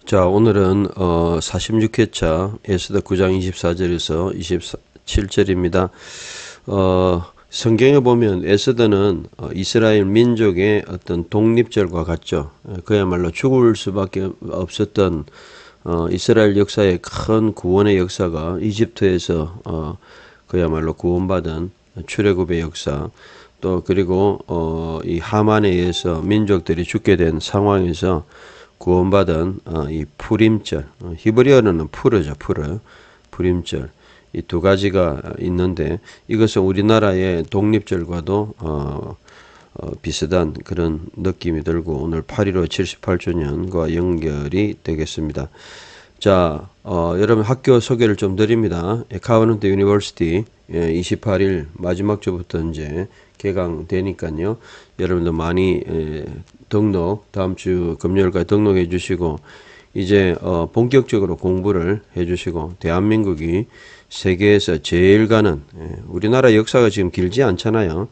자, 오늘은 46회차 에스더 9장 24절에서 27절입니다. 성경에 보면 에스더는 이스라엘 민족의 어떤 독립절과 같죠. 그야말로 죽을 수밖에 없었던 이스라엘 역사의 큰 구원의 역사가 이집트에서 그야말로 구원받은 출애굽의 역사, 또 그리고 이 하만에 의해서 민족들이 죽게 된 상황에서 구원받은 이 푸림절, 히브리어는 푸르죠, 푸르, 푸림절. 이 두 가지가 있는데 이것은 우리나라의 독립절과도 비슷한 그런 느낌이 들고 오늘 8.15 78주년과 연결이 되겠습니다. 자, 여러분 학교 소개를 좀 드립니다. 카버넌트 유니버시티 28일 마지막 주부터 이제 개강되니까요. 여러분들 많이 등록, 다음 주 금요일까지 등록해 주시고 이제 본격적으로 공부를 해 주시고 대한민국이 세계에서 제일 가는 우리나라 역사가 지금 길지 않잖아요.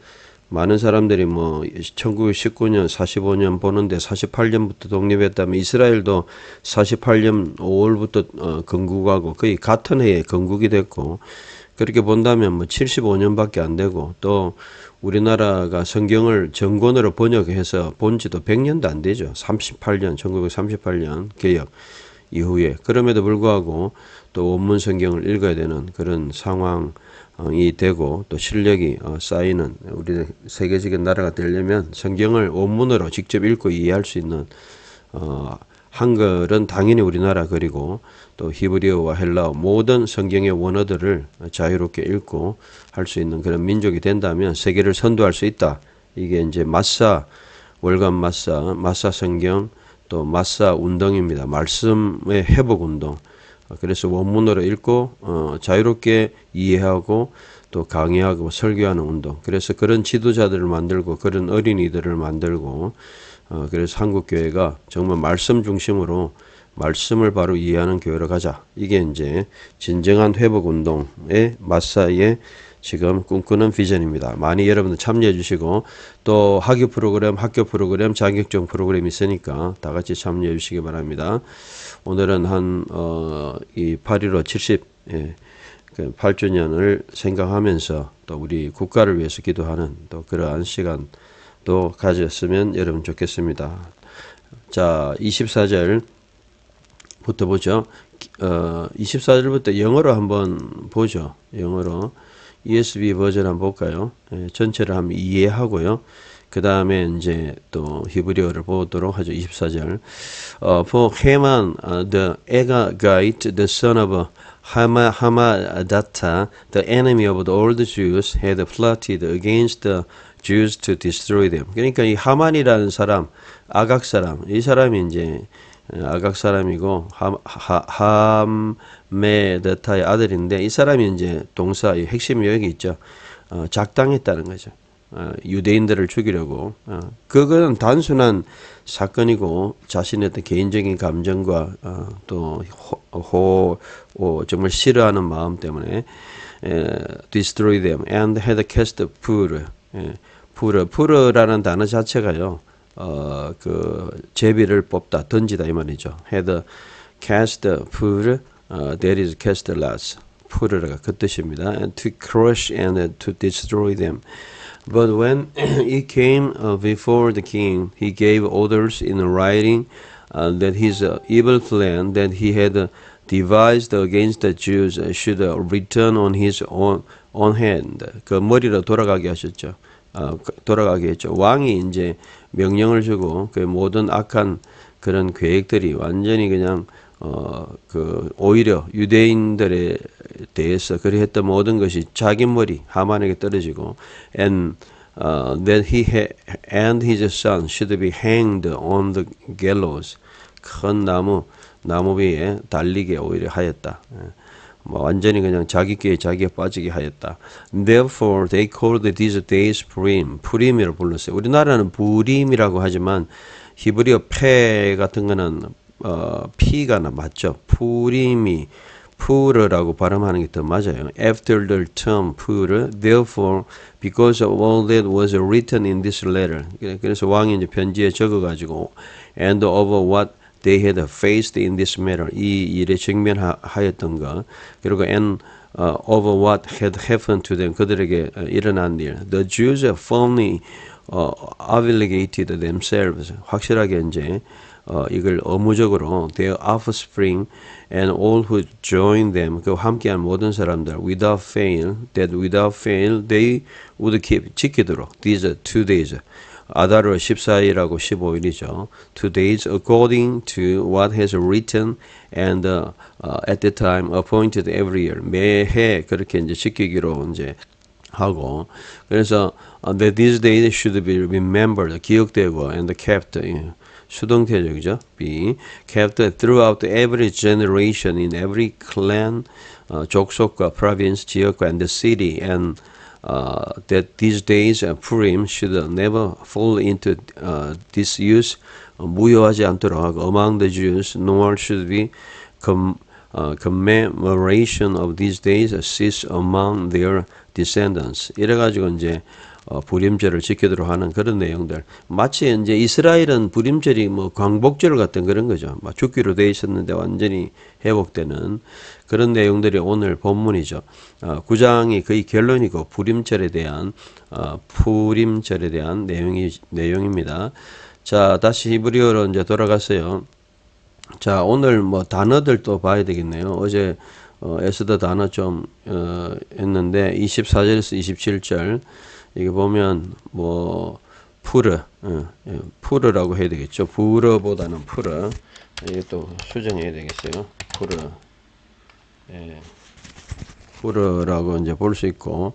많은 사람들이 뭐 1919년 45년 보는데 48년부터 독립했다면 이스라엘도 48년 5월부터 건국하고 거의 같은 해에 건국이 됐고 그렇게 본다면 뭐 75년밖에 안 되고 또 우리나라가 성경을 정권으로 번역해서 본 지도 100년도 안 되죠. 38년 1938년 개역 이후에 그럼에도 불구하고 또 원문 성경을 읽어야 되는 그런 상황이 되고 또 실력이 쌓이는 우리 세계적인 나라가 되려면 성경을 원문으로 직접 읽고 이해할 수 있는 한글은 당연히 우리나라 그리고 또 히브리어와 헬라어 모든 성경의 원어들을 자유롭게 읽고 할 수 있는 그런 민족이 된다면 세계를 선도할 수 있다. 이게 이제 마사 월간 마사 성경 또 마사 운동입니다. 말씀의 회복 운동. 그래서 원문으로 읽고 자유롭게 이해하고 또 강의하고 설교하는 운동. 그래서 그런 지도자들을 만들고 그런 어린이들을 만들고 그래서 한국교회가 정말 말씀 중심으로 말씀을 바로 이해하는 교회로 가자. 이게 이제 진정한 회복 운동의 마사의 지금 꿈꾸는 비전입니다. 많이 여러분들 참여해 주시고 또 학교 프로그램, 자격증 프로그램 있으니까 다 같이 참여해 주시기 바랍니다. 오늘은 이 8.15 70 8주년을 생각하면서 또 우리 국가를 위해서 기도하는 또 그러한 시간도 가졌으면 여러분 좋겠습니다. 자, 24절부터 보죠. 24절부터 영어로 한번 보죠. 영어로. ESV 버전 한번 볼까요? 전체를 한번 이해하고요. 그 다음에 이제 또 히브리어를 보도록 하죠. 24절. For Haman, the Agagite, the son of Hamadatta, the enemy of all the Jews, had plotted against the Jews to destroy them. 그러니까 이 하만이라는 사람, 아각 사람, 이 사람이 이제 아각 사람이고 함메드타의 아들인데 이 사람이 이제 동사 핵심 요약이 있죠. 작당했다는 거죠. 유대인들을 죽이려고. 그거는 단순한 사건이고 자신의 어떤 개인적인 감정과 또 정말 싫어하는 마음 때문에 destroy them and had cast pur. pur라는 단어 자체가요. 그 제비를 뽑다, 던지다 이 말이죠. had cast pur, that is cast lots. pur가 그 뜻입니다. And to crush and to destroy them. But when he came before the king, he gave orders in writing that his evil plan that he had devised against the Jews should return on his own hand. 그 머리로 돌아가게 하셨죠. 돌아가게 했죠. 왕이 이제 명령을 주고 그 모든 악한 그런 계획들이 완전히 그냥 오히려 유대인들에 대해서 그리했던 모든 것이 자기 머리 하만에게 떨어지고 and that he and his son should be hanged on the gallows. 큰 나무 위에 달리게 오히려 하였다. 완전히 그냥 자기 꾀에 자기가 빠지게 하였다. Therefore they called these days Purim. 푸림이라고 불렀어요. 우리나라는 부림이라고 하지만 히브리어 페 같은 거는 피가 맞죠. 푸림이 푸르라고 발음하는 게 더 맞아요. After the term 푸르, therefore, because of all that was written in this letter. 그래서 왕이 이제 편지에 적어가지고 and over what they had faced in this matter. 이 일에 직면하였던 것. 그리고 and over what had happened to them. 그들에게 일어난 일. The Jews firmly obligated themselves. 확실하게 이제 이걸 의무적으로 their offspring and all who join them, 그 함께한 모든 사람들, without fail, they would keep, 지키도록, these 2 days, 아다르 14일하고 15일이죠. 2 days according to what has written and at the time appointed every year. 매해 그렇게 이제 지키기로 이제 하고, 그래서 that these days should be remembered, 기억되고 and kept, 수동태적이죠. be kept throughout every generation in every clan, 족속과 province, 지역과 and the city, and that these days Purim should never fall into disuse, 무효하지 않도록 among the Jews, nor should be commemoration of these days cease among their descendants. 이래가지고 이제 불임절을 지키도록 하는 그런 내용들. 마치 이제 이스라엘은 불임절이 뭐 광복절 같은 그런 거죠. 막 죽기로 돼 있었는데 완전히 회복되는 그런 내용들이 오늘 본문이죠. 9장이 거의 결론이고 불임절에 대한 내용입니다. 자, 다시 히브리어로 이제 돌아갔어요. 자, 오늘 뭐 단어들 또 봐야 되겠네요. 어제 에스더 단어 좀 했는데 24절에서 27절 이게 보면 뭐 푸르라고 해야 되겠죠. 부르보다는 푸르. 이게 또 수정해야 되겠어요. 푸르라고 이제 볼 수 있고.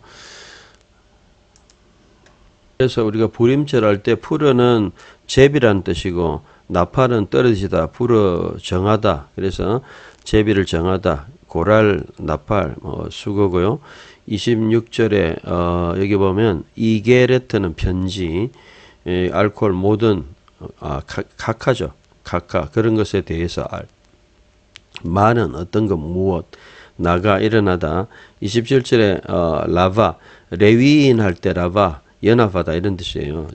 그래서 우리가 불임절 할 때 푸르는 제비라는 뜻이고 나팔은 떨어지다, 불어 정하다. 그래서 제비를 정하다. 고랄, 나팔, 수거고요. 26절에 여기 보면 이게레트는 편지, 알코올 모든 카카죠. 카카 그런 것에 대해서 많은 어떤 것 무엇 나가 일어나다. 27절에 라바 레위인 할 때 라바 연합하다 이런 뜻이에요.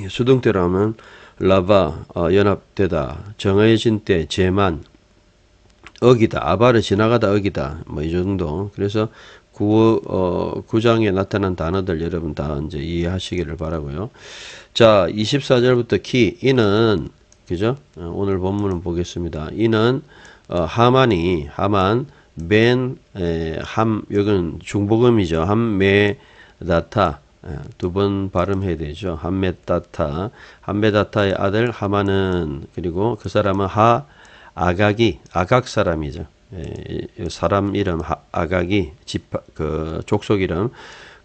수동태로 하면 라바 연합되다. 정해진 때 제만 어기다. 아바를 지나가다 어기다. 뭐 이 정도. 그래서 9장에 나타난 단어들 여러분 다 이제 이해하시기를 바라고요. 자, 24절부터 키. 이는 그죠? 오늘 본문은 보겠습니다. 이는 하만 여기는 중복음이죠. 함메다타 두 번 발음해야 되죠. 함메다타의 아들 하만은 그리고 그 사람은 아각 사람이죠. 사람 이름 아각이 족속 이름.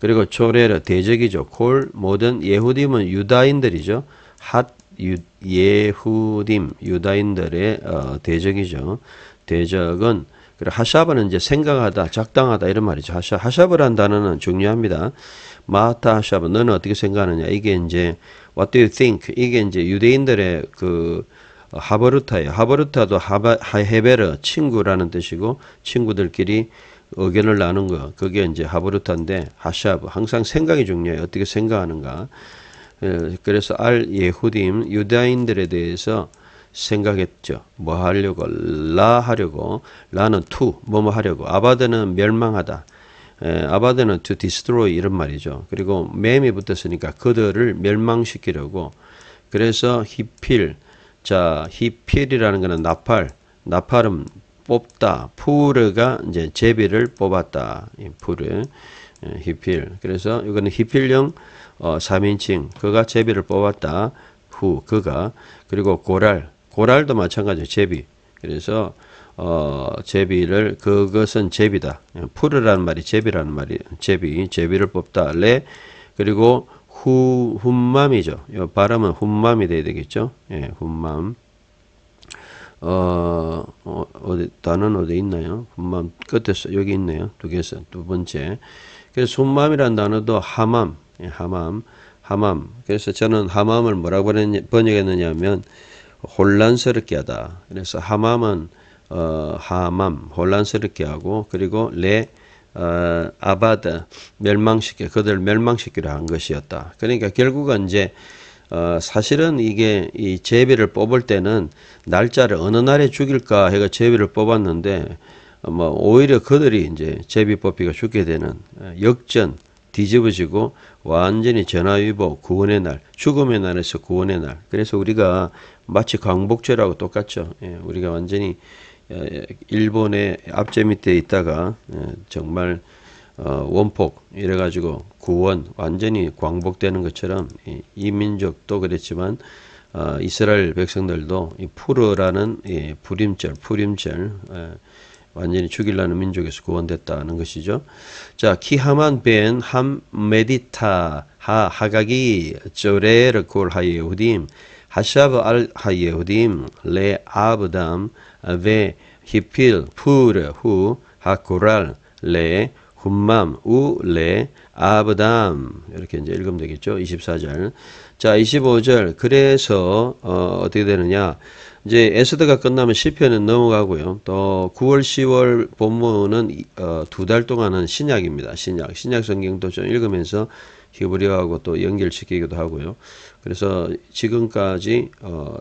그리고 조레르 대적이죠. 콜 모든 예후딤은 유다인들이죠. 예후딤 유다인들의 대적이죠. 대적은 그리고 하샤브는 이제 생각하다, 작당하다 이런 말이죠. 하샤브란 단어는 중요합니다. 마타 하샤브 너는 어떻게 생각하느냐. 이게 이제 what do you think? 이게 이제 유대인들의 하버루타예요. 하버루타도 헤베르 친구라는 뜻이고 친구들끼리 의견을 나눈 거. 그게 이제 하버루타인데 하샤브 항상 생각이 중요해요. 어떻게 생각하는가. 그래서 예후딤 유다인들에 대해서 생각했죠. 뭐 하려고 하려고 라는 뭐뭐 하려고 아바드는 멸망하다. 아바드는 to destroy 이런 말이죠. 그리고 맴이 붙었으니까 그들을 멸망시키려고. 그래서 히필이라는 거는 나팔은 뽑다. 푸르가 이제 제비를 뽑았다. 푸르, 히필. 그래서 이거는 히필령 3인칭. 그가 제비를 뽑았다. 그가. 그리고 고랄도 마찬가지로 제비. 그래서 그것은 제비다. 푸르라는 말이 제비라는 말이 제비를 뽑다. 그리고 훈맘이죠. 이 발음은 훈맘이 돼야 되겠죠. 예, 훈맘. 단어는 어디 있나요? 훈맘 끝에서 여기 있네요. 두 번째. 그래서 훈맘이라는 단어도 하맘. 그래서 저는 하맘을 뭐라고 번역했느냐 하면 혼란스럽게 하다. 그래서 하맘은 혼란스럽게 하고 그리고 아바드 그들 멸망시키려 한 것이었다. 그러니까 결국은 이제 사실은 이게 이 제비를 뽑을 때는 날짜를 어느 날에 죽일까 해가 제비를 뽑았는데 뭐 오히려 그들이 이제 제비 뽑기가 죽게 되는 역전 뒤집어지고 완전히 전화위복 구원의 날, 죽음의 날에서 구원의 날. 그래서 우리가 마치 광복절하고 똑같죠. 예, 우리가 완전히 일본의 압제 밑에 있다가 정말 원폭 이래가지고 구원 완전히 광복되는 것처럼 이 민족도 그랬지만 이스라엘 백성들도 이 푸르라는 푸림절 완전히 죽이려는 민족에서 구원됐다는 것이죠. 자, 키하만 벤 함메디타 하가기 쪼레르 콜 하예후딤 하샤브 알 하예후딤 레 아브담 베 히필 푸르 후 하코랄 레 훔맘 우레 아브담 이렇게 이제 읽으면 되겠죠. 24절. 자, 25절. 그래서 어떻게 되느냐? 이제 에스더가 끝나면 시편은 넘어가고요. 또 9월, 10월 본문은 2달 동안은 신약입니다. 신약 성경도 좀 읽으면서 히브리어하고 또 연결시키기도 하고요. 그래서 지금까지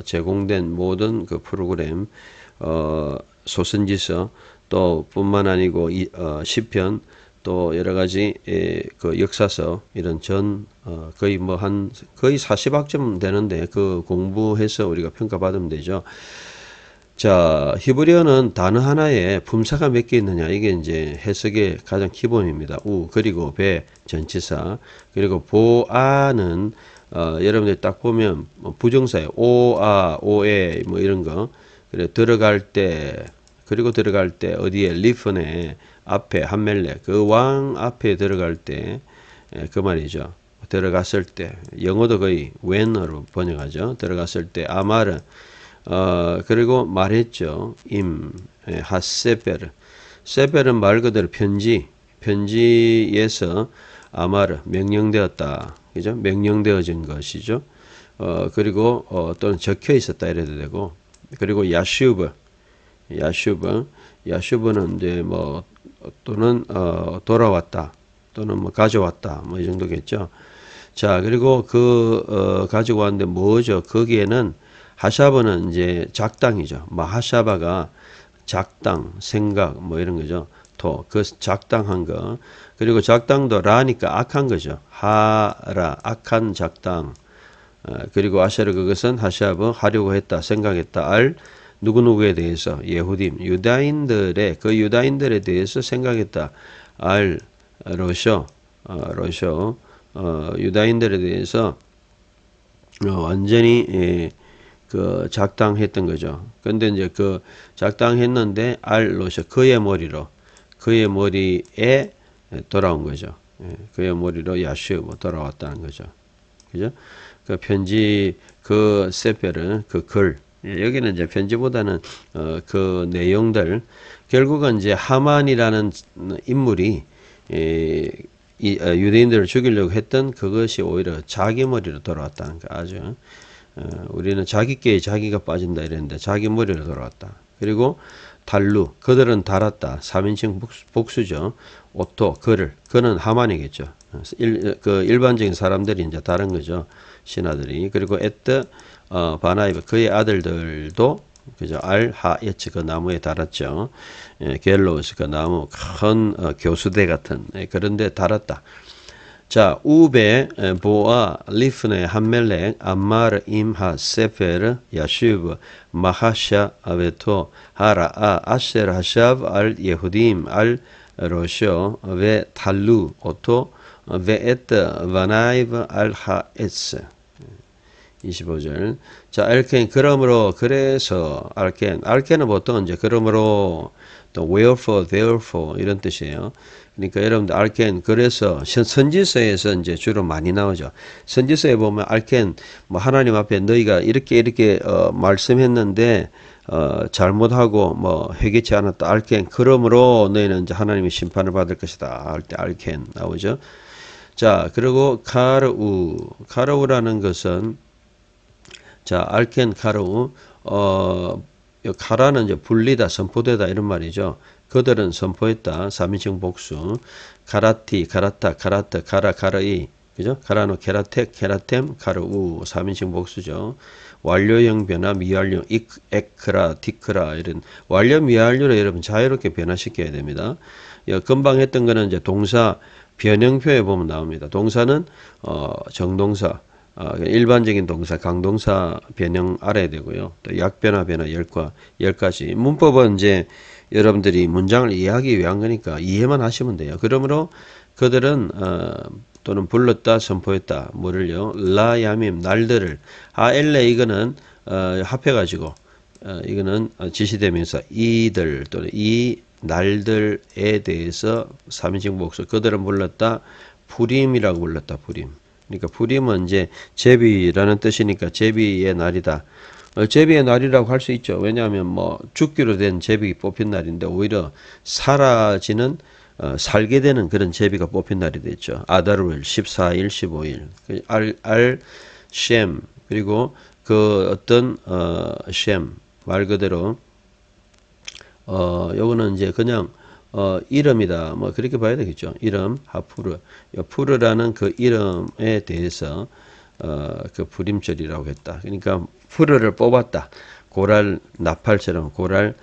제공된 모든 그 프로그램 소선지서 또 뿐만 아니고 시편 또 여러 가지 그 역사서 이런 거의 거의 40학점 되는데 그 공부해서 우리가 평가받으면 되죠. 자, 히브리어는 단어 하나에 품사가 몇 개 있느냐 이게 이제 해석의 가장 기본입니다. 그리고 배 전치사 그리고 보아는 여러분들이 딱 보면 부정사에 오아 오에 뭐 이런 거 그래 들어갈 때 그리고 들어갈 때 어디에 리펀에 앞에 함멜렉 그 왕 앞에 들어갈 때 그 말이죠. 들어갔을 때 영어도 거의 when으로 번역하죠. 들어갔을 때 아마르 그리고 말했죠. 하세베르 세베르는 말 그대로 편지에서 아마르 명령되었다. 그죠? 명령되어진 것이죠. 그리고 또는 적혀 있었다 이래도 되고 그리고 야슈브는 이제 뭐 또는 돌아왔다 또는 뭐 가져왔다 뭐 이 정도겠죠. 자, 그리고 가지고 왔는데 뭐죠? 거기에는 하샤바는 이제 작당이죠. 마하샤바가 작당, 생각 뭐 이런 거죠. 그 작당한 거. 그리고 작당도 라니까 악한 거죠. 하라 악한 작당. 그리고 아샤르 그것은 하샤브 하려고 했다 생각했다 누구누구에 대해서 예후딤 유다인들에 대해서 생각했다 로쇼 유다인들에 대해서 완전히 그 작당했던 거죠. 근데 이제 그 작당했는데 로쇼 그의 머리에 돌아온 거죠. 그의 머리로 야슈브 돌아왔다는 거죠. 그죠? 그 편지 그 세페르 그 글 여기는 이제 편지보다는 그 내용들 결국은 이제 하만이라는 인물이 유대인들을 죽이려고 했던 그것이 오히려 자기 머리로 돌아왔다는 거 아주 우리는 자기께에 자기가 빠진다 이랬는데 자기 머리로 돌아왔다. 그리고 달루 그들은 달았다. 3인칭 복수죠. 오토 그는 하만이겠죠. 일반적인 사람들이 이제 다른 거죠. 신하들이. 그리고 에뜨 바나이브 그의 아들들도 그죠. 하예츠 그 나무에 달았죠. 겔로스 그 나무 큰 교수대 같은 그런데 달았다. 자, 우베 보아 리프네 함멜렉 암마르 임하 세페르 야슈브 마하샤 아베토 하라 아셰르 하샤브 알 예후딤 알 로쇼 베 탈루 오토 베에트 바나이브 알 하에스 25절. 자, 알켄 그러므로 그래서 알켄은 보통 이제 그러므로 또 wherefore therefore 이런 뜻이에요. 그러니까 여러분들 알켄 그래서 선지서에서 이제 주로 많이 나오죠. 선지서에 보면 알켄 뭐 하나님 앞에 너희가 이렇게 말씀했는데 잘못하고 뭐 회개치 않았다. 알켄 그러므로 너희는 이제 하나님의 심판을 받을 것이다. 할 때 알켄 나오죠. 자, 그리고 카르우라는 것은 자, 알켄 카르우 카라는 이제 분리다, 선포되다 이런 말이죠. 그들은 선포했다. 3인칭 복수. 카라티, 카라타, 카라트, 카라이. 그죠? 카라노, 케라텍, 케라템, 카르우 3인칭 복수죠. 완료형 변화, 미완료, 에크라, 디크라 이런 완료, 미완료를 여러분 자유롭게 변화시켜야 됩니다. 금방 했던 거는 이제 동사 변형표에 보면 나옵니다. 동사는 정동사, 일반적인 동사, 강동사 변형 알아야 되고요. 또 약변화, 변화 10가지. 문법은 이제 여러분들이 문장을 이해하기 위한 거니까 이해만 하시면 돼요. 그러므로 그들은 또는 불렀다, 선포했다. 뭐를요? 라야밈, 날들을. 하엘레 이거는 합해가지고 이거는 지시대명사 이들 또는 이 날들에 대해서 3인칭 복수. 그들은 불렀다. purim이라고 불렀다. purim. 그러니까 purim은 이제 제비라는 뜻이니까 제비의 날이다. 제비의 날이라고 할 수 있죠. 왜냐하면 뭐 죽기로 된 제비 뽑힌 날인데 오히려 사라지는 살게 되는 그런 제비가 뽑힌 날이 됐죠. 아다르일 14일, 15일. 셴 그리고 그 어떤 셴 말 그대로 요거는 이제 그냥 이름이다. 뭐 그렇게 봐야 되겠죠. 이름 하푸르. 푸르라는 그 이름에 대해서 그 불임절이라고 했다. 그러니까 푸르를 뽑았다. 고랄 나팔처럼 고랄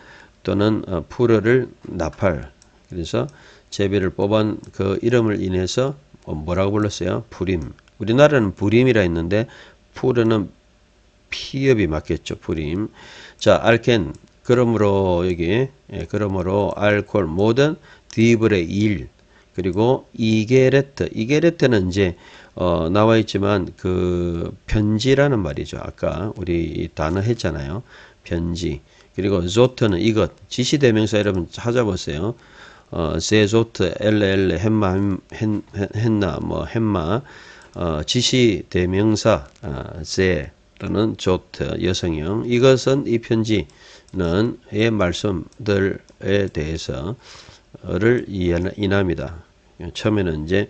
또는 푸르를 나팔. 그래서 제비를 뽑은 그 이름을 인해서 뭐라고 불렀어요? 부림. 우리나라는 부림이라 했는데 푸르는 피읍이 맞겠죠. 부림. 자, 알켄. 그러므로 여기 그러므로 알콜 모든 디블의 일 그리고 이게레트는 이제 나와 있지만 그 편지라는 말이죠. 아까 우리 단어 했잖아요. 편지. 그리고 조트는 이것. 지시대명사 여러분 찾아보세요. 세조트, 엘레, 햄마, 헨나, 뭐 햄마, 지시대명사, 세 또는 조트, 여성형. 이것은 이 편지는 의 말씀들에 대해서를 인합니다. 처음에는 이제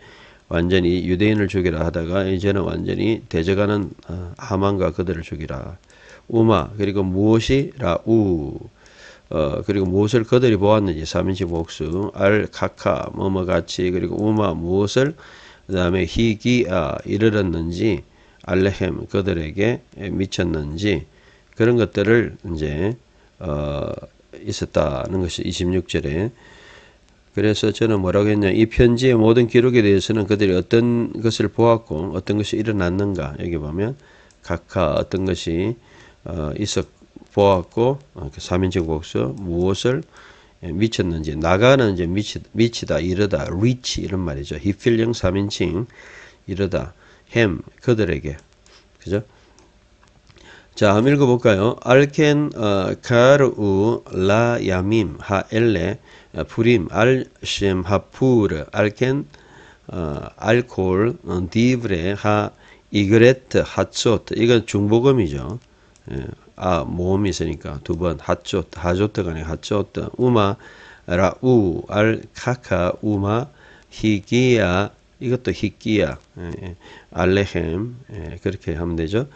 완전히 유대인을 죽이라 하다가 이제는 완전히 대적하는 하만과 그들을 죽이라. 우마 그리고 무엇이라 그리고 무엇을 그들이 보았는지 3인칭 복수 알 카카 뭐뭐같이 그리고 우마 무엇을 그 다음에 히기아 이르렀는지 알레헴 그들에게 미쳤는지 그런 것들을 이제 있었다는 것이 26절에 그래서 저는 뭐라고 했냐 이 편지의 모든 기록에 대해서는 그들이 어떤 것을 보았고 어떤 것이 일어났는가 여기 보면 각하 어떤 것이 보았고 3인칭 복수 무엇을 미쳤는지 나가는 이제 미치다 이르다 reach 이런 말이죠. 히필령 3인칭 이르다 햄 그들에게 그죠? 자, 한번 읽어볼까요? 알켄 카르우 라 야밈 하엘레 purim 알셴 하푸르 알켄 알콜 디브레 하 이그레트 하초트 이건 중복음이죠. 모음이 있으니까 두 번 하초트 하조트가 아니라 하초트 우마 라우 알 카카 우마 히기야 이것도 히기야 알레헴 그렇게 하면 되죠.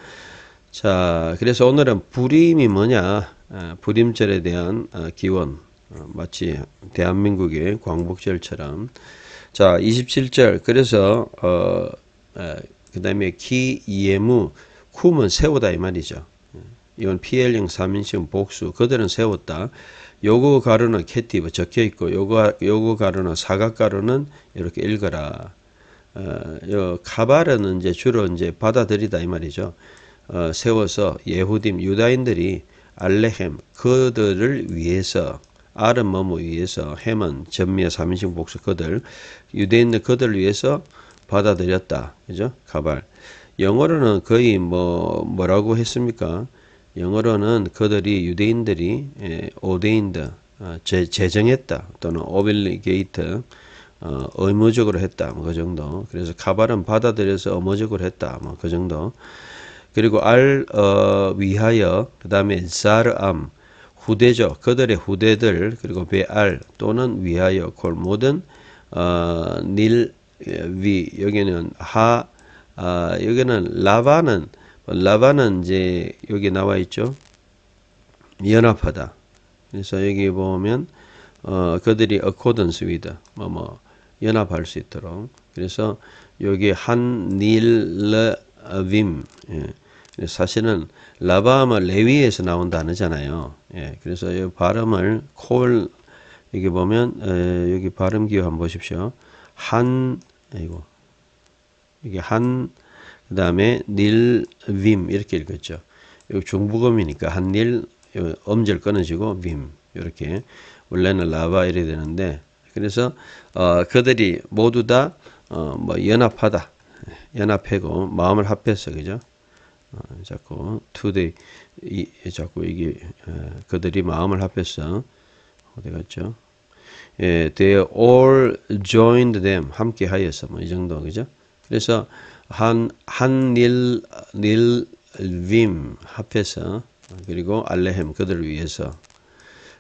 자, 그래서 오늘은 부림이 뭐냐? 부림절에 대한 기원. 마치 대한민국의 광복절처럼. 자, 27절. 그래서 그다음에 키 예무 쿰은 세우다 이 말이죠. 이건 PL형 3인칭 복수. 그들은 세웠다. 요거 가루는 캐티브 적혀 있고 요거 가루는 사각 가루는 이렇게 읽어라. 요 카바르는 이제 주로 이제 받아들이다 이 말이죠. 세워서 예후dim 유다인들이 알레헴 그들을 위해서 알은 뭐뭐 위해서 햄은 전미의 3인칭 복수 그들 유대인들 그들을 위해서 받아들였다. 그죠? 가발. 영어로는 거의 뭐라고 했습니까? 영어로는 그들이 유대인들이 ordained 제정했다 또는 obligate 의무적으로 했다. 뭐 그 정도. 그래서 가발은 받아들여서 의무적으로 했다. 뭐 그 정도. 그리고 위하여 그 다음에 자르암 후대죠. 그들의 후대들 그리고 베알 또는 위하여 콜 모든 위 여기는 여기는 라바는 이제 여기 나와 있죠. 연합하다. 그래서 여기 보면 그들이 accordance with 연합할 수 있도록. 그래서 여기 한닐러빔, 예. 사실은 라밤은 레위에서 나온 단어잖아요. 예. 그래서 이 발음을 콜 여기 보면 여기 발음 기호 한번 보십시오. 아이고 이게 그다음에 닐빔 이렇게 읽었죠. 여기 중부음이니까 한닐 음절 끊어지고 빔 이렇게 원래는 라바 이래 되는데 그래서 그들이 모두 다 뭐 연합하다 연합하고 마음을 합해서 그죠? 자꾸 today 자꾸 이게 그들이 마음을 합해서 어디 갔죠? 예, they all joined them 함께 하여서 뭐 이 정도 그죠? 그래서 닐빔 합해서 그리고 알레헴 그들을 위해서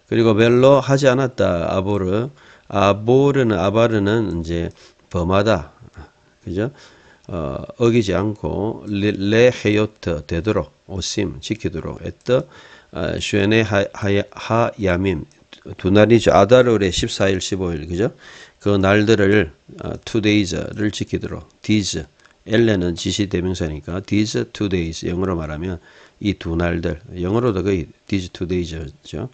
그리고 별로 하지 않았다 아바르는 이제 범하다 그죠? 어기지 않고 레 헤요트 되도록 오심 지키도록 에떠 슈에네 하야밈 두 날이죠. 아다르의 14일 15일 그죠? 그 날들을 two days를 지키도록 these 엘레는 지시대명사니까 these two days 영어로 말하면 이 두 날들 영어로도 거의 these two days죠.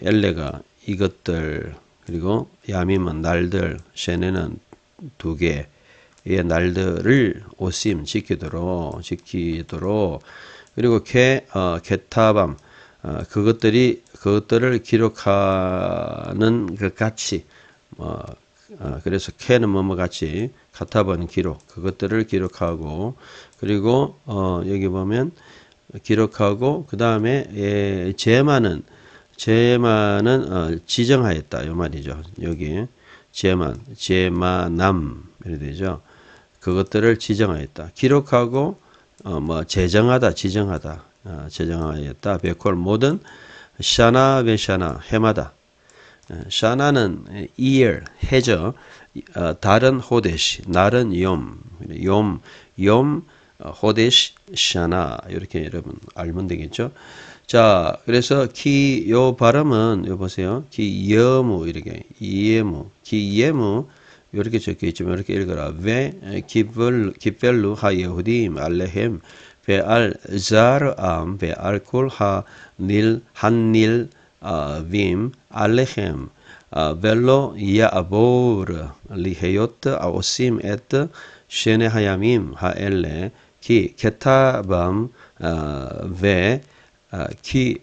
엘레가 이것들 그리고 야밈은 날들 셰네는 두 개의 날들을 오심 지키도록 그리고 케타밤 그것들을 기록하는 그 가치 그래서 케는 뭐뭐 같이 카타바는 기록 그것들을 기록하고 그리고 여기 보면 기록하고 그 다음에 제만은 지정하였다 요 말이죠. 여기 제만남 이렇게 되죠. 그것들을 지정하였다. 기록하고 뭐 지정하였다. 베콜 모든 샤나 베샤나 해마다 샤나는 year 해죠. 달은 호데시 날은 욤 호데시 샤나 이렇게 여러분 알면 되겠죠. 자 그래서 요 발음은 요 보세요. 기예무 이렇게 기예무 이렇게 적혀 있지만 이렇게 읽어라. ve 기벨루 하예후dim 알레헴 베알 자르암 베알 콜 하닐 한닐 빔 알레헴 벨로 야보르 리헤요트 아오심 에트 셰네 하야밈 하엘레 키 케타밤 베 키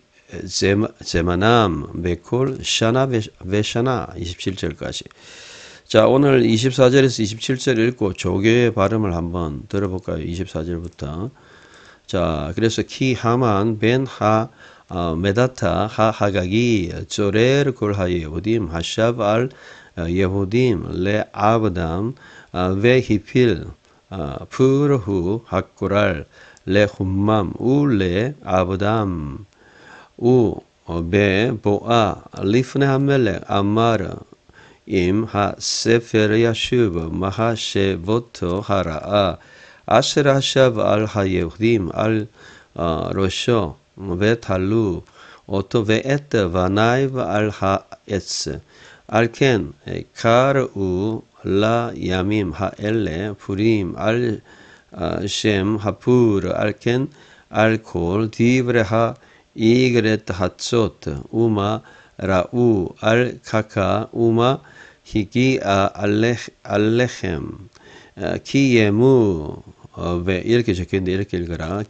제마남 베콜 샤나 베샤나 27절까지. 자, 오늘 24절에서 27절 읽고 조교의 발음을 한번 들어볼까요? 24절부터. 자, 그래서 키 하만 벤 메다타 하가기 쪼레르 콜하 예후dim 하샵 알 예후dim 레 아브담 베 히필 푸르후 하쿠랄 레 훔맘 우레 아브담 베 보아 리프네 하멜렉 아마르 임 하세페르 야슈브 마하셰보토 하라아 아세르 하샵 알 하예후dim 알 로쇼 베탈루 오토 베에트 바나이브 알 하에츠 알켄 카르우 라 야밈 하엘레 푸림 알 셈 하푸르 알켄 알콜 디브레 하 이그레트 하초트 우마 라우 알 카카 우마 히기 알레헴 키예무 이렇게 적혀있는데 이렇게 읽어라.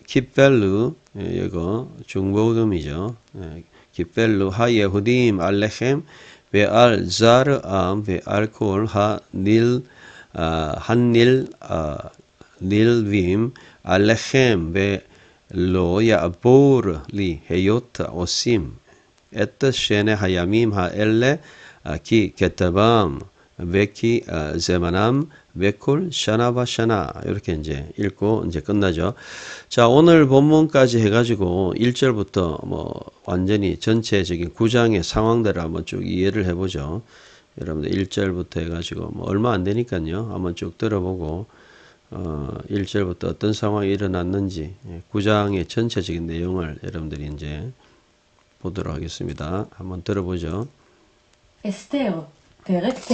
기벨루 이거 중보음이죠. 기벨루 하예후dim 알레헴 베알 자르암 베알콜 하닐 한닐 닐빔 알레헴 베로 야보르 리 헤요트 오심 에트 셰네 하야밈 하엘레 키 케타밤 베키 제마남 베콜 샤나바샤나 이렇게 이제 읽고 이제 끝나죠. 자, 오늘 본문까지 해가지고 1절부터 뭐 완전히 전체적인 구장의 상황들을 한번 쭉 이해를 해보죠. 여러분들 1절부터 해가지고 뭐 얼마 안 되니까요. 한번 쭉 들어보고 1절부터 어떤 상황이 일어났는지 9장의 전체적인 내용을 여러분들이 이제 보도록 하겠습니다. 한번 들어보죠. אסתר, פרק ט'.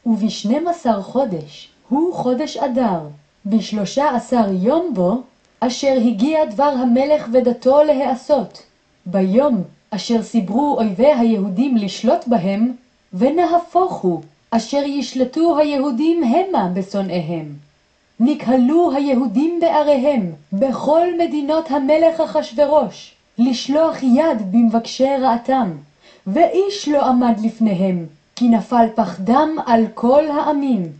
וב12 חודש, הוא חודש אדר, ב13 יום בו, אשר הגיע דבר המלך ודתו להיעשות, ביום אשר סיברו אויבי היהודים לשלוט בהם, ונהפוך הוא, אשר ישלטו היהודים המה בשונאיהם. נקהלו היהודים בעריהם, בכל מדינות המלך אחשוורוש, לשלוח יד במבקשי רעתם, ואיש לא עמד לפניהם, כי נפל פחדם על כל העמים.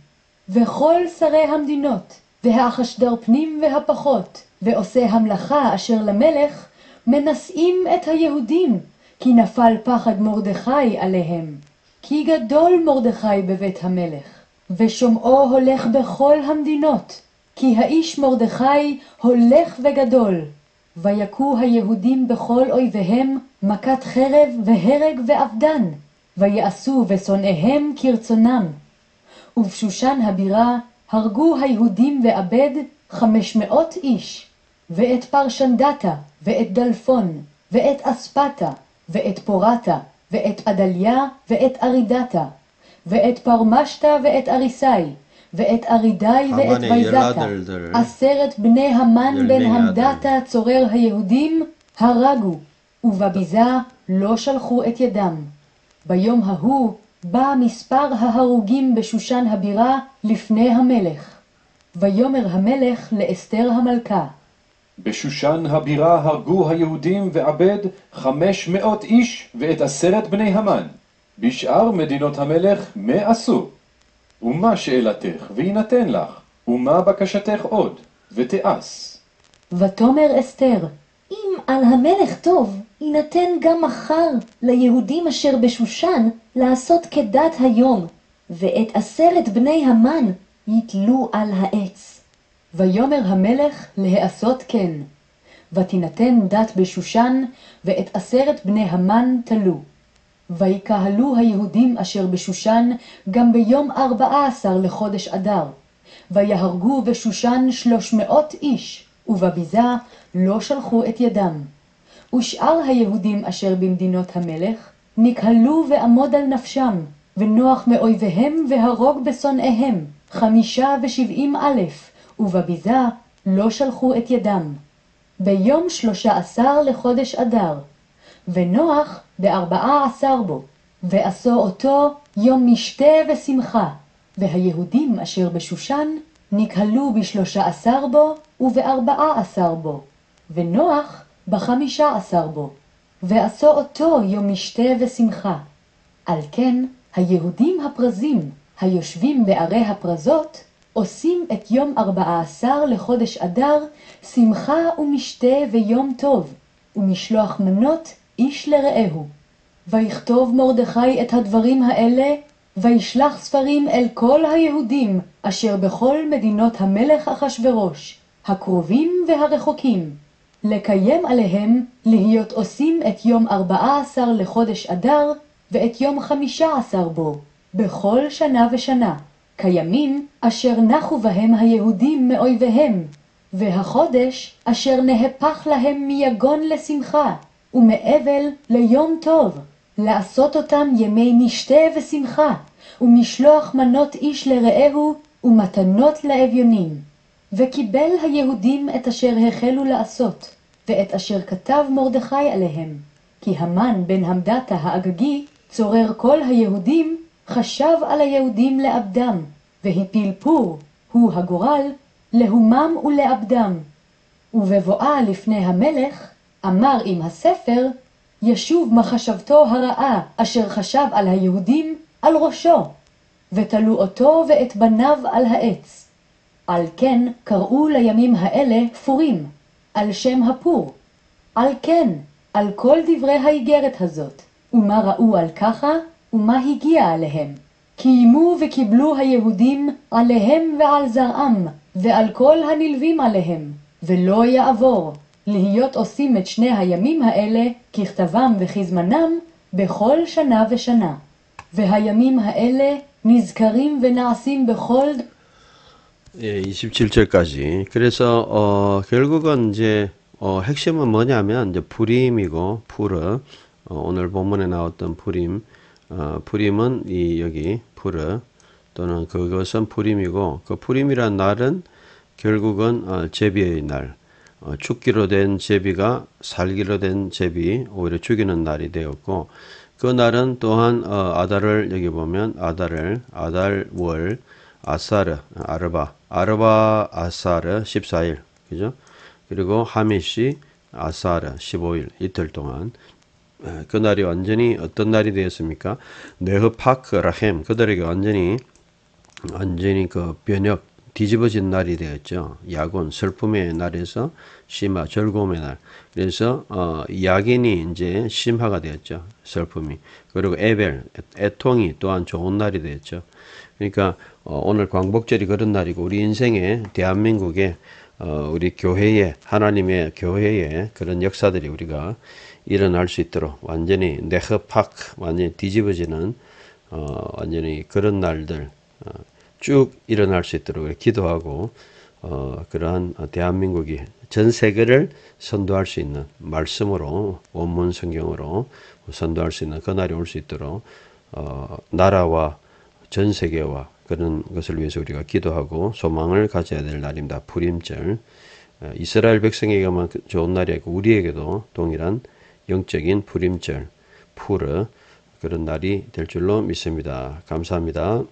וכל שרי המדינות, והאחשדר פנים והפחות, ועושי המלאכה אשר למלך, מנשאים את היהודים, כי נפל פחד מרדכי עליהם. כי גדול מרדכי בבית המלך, ושומעו הולך בכל המדינות, כי האיש מרדכי הולך וגדול. ויכו היהודים בכל אויביהם מכת חרב והרג ואבדן, ויעשו ושונאיהם כרצונם. ובשושן הבירה הרגו היהודים ואבד 500 איש, ואת פרשנדתה, ואת דלפון, ואת אספתה, ואת פורתה, ואת עדליה, ואת ארידתה, ואת פרמשתה, ואת אריסאי, ואת ארידאי, ואת ויזתה. 10 בני המן בן המדתה צורר היהודים הרגו, ובביזה לא שלחו את ידם. ביום ההוא בא מספר ההרוגים בשושן הבירה לפני המלך. ויאמר המלך לאסתר המלכה, בשושן הבירה הרגו היהודים ועבד 500 איש ואת 10 בני המן. בשאר מדינות המלך מה עשו? ומה שאלתך ויינתן לך? ומה בקשתך עוד? ותעש. ותאמר אסתר, אם על המלך טוב, יינתן גם מחר ליהודים אשר בשושן לעשות כדת היום, ואת 10 בני המן יתלו על העץ. ויאמר המלך להעשות כן. ותינתן דת בשושן, ואת 10 בני המן תלו. ויקהלו היהודים אשר בשושן גם ביום 14 לחודש אדר. ויהרגו בשושן 300 איש, ובביזה לא שלחו את ידם. ושאר היהודים אשר במדינות המלך נקהלו ועמוד על נפשם, ונוח מאויביהם והרוג בשונאיהם 75,000, ובביזה לא שלחו את ידם. ביום 13 לחודש אדר, ונוח ב14 בו, ועשו אותו יום משתה ושמחה. והיהודים אשר בשושן נקהלו ב13 בו וב14 בו, ונוח ב15 בו, ועשו אותו יום משתה ושמחה. על כן היהודים הפרזים היושבים בערי הפרזות עושים את יום 14 לחודש אדר שמחה ומשתה ויום טוב, ומשלוח מנות איש לרעהו. ויכתוב מרדכי את הדברים האלה, וישלח ספרים אל כל היהודים אשר בכל מדינות המלך אחשוורוש, הקרובים והרחוקים, לקיים עליהם להיות עושים את יום 14 לחודש אדר ואת יום 15 בו, בכל שנה ושנה, כימים אשר נחו בהם היהודים מאויביהם, והחודש אשר נהפך להם מיגון לשמחה, ומאבל ליום טוב, לעשות אותם ימי משתה ושמחה, ומשלוח מנות איש לרעהו, ומתנות לאביונים. וקיבל היהודים את אשר החלו לעשות, ואת אשר כתב מרדכי עליהם, כי המן בן המדתה האגגי, צורר כל היהודים, חשב על היהודים לאבדם, והפיל פור, הוא הגורל, להומם ולאבדם. ובבואה לפני המלך, אמר עם הספר, ישוב מחשבתו הרעה אשר חשב על היהודים על ראשו, ותלו אותו ואת בניו על העץ. על כן קראו לימים האלה פורים, על שם הפור. על כן, על כל דברי האיגרת הזאת, ומה ראו על ככה, ומה הגיע עליהם. קיימו וקיבלו היהודים עליהם ועל זרעם, ועל כל הנלווים עליהם, ולא יעבור, להיות עושים את שני הימים האלה, ככתבם וכזמנם, בכל שנה ושנה. והימים האלה נזכרים ונעשים בכל 27절까지. 그래서 결국은 이제 핵심은 뭐냐면 이제 푸림이고 푸르 오늘 본문에 나왔던 푸림, 푸림은 이 여기 푸르 또는 그것은 푸림이고 그 푸림이란 날은 결국은 제비의 날, 죽기로 된 제비가 살기로 된 제비 오히려 죽이는 날이 되었고 그 날은 또한 아달을 여기 보면 아달월 아사르 아르바 아사르 14일 그죠? 그리고 하미시 아사르 15일 이틀 동안 그 날이 완전히 어떤 날이 되었습니까? 네흐파크 라헴 그들에게 완전히 그 변혁 뒤집어진 날이 되었죠. 야곤 슬픔의 날에서 심화 즐거움의 날. 그래서 야긴이 이제 심화가 되었죠. 슬픔이. 그리고 에벨 애통이 또한 좋은 날이 되었죠. 그러니까 오늘 광복절이 그런 날이고 우리 인생에 대한민국에 우리 교회에 하나님의 교회에 그런 역사들이 우리가 일어날 수 있도록 완전히 네흐파크 완전히 뒤집어지는 완전히 그런 날들 쭉 일어날 수 있도록 기도하고 그러한 대한민국이 전 세계를 선도할 수 있는 말씀으로 원문 성경으로 선도할 수 있는 그 날이 올 수 있도록 나라와 전 세계와 그런 것을 위해서 우리가 기도하고 소망을 가져야 될 날입니다. 푸림절 이스라엘 백성에게만 좋은 날이 아니고 우리에게도 동일한 영적인 푸림절 푸르 그런 날이 될 줄로 믿습니다. 감사합니다.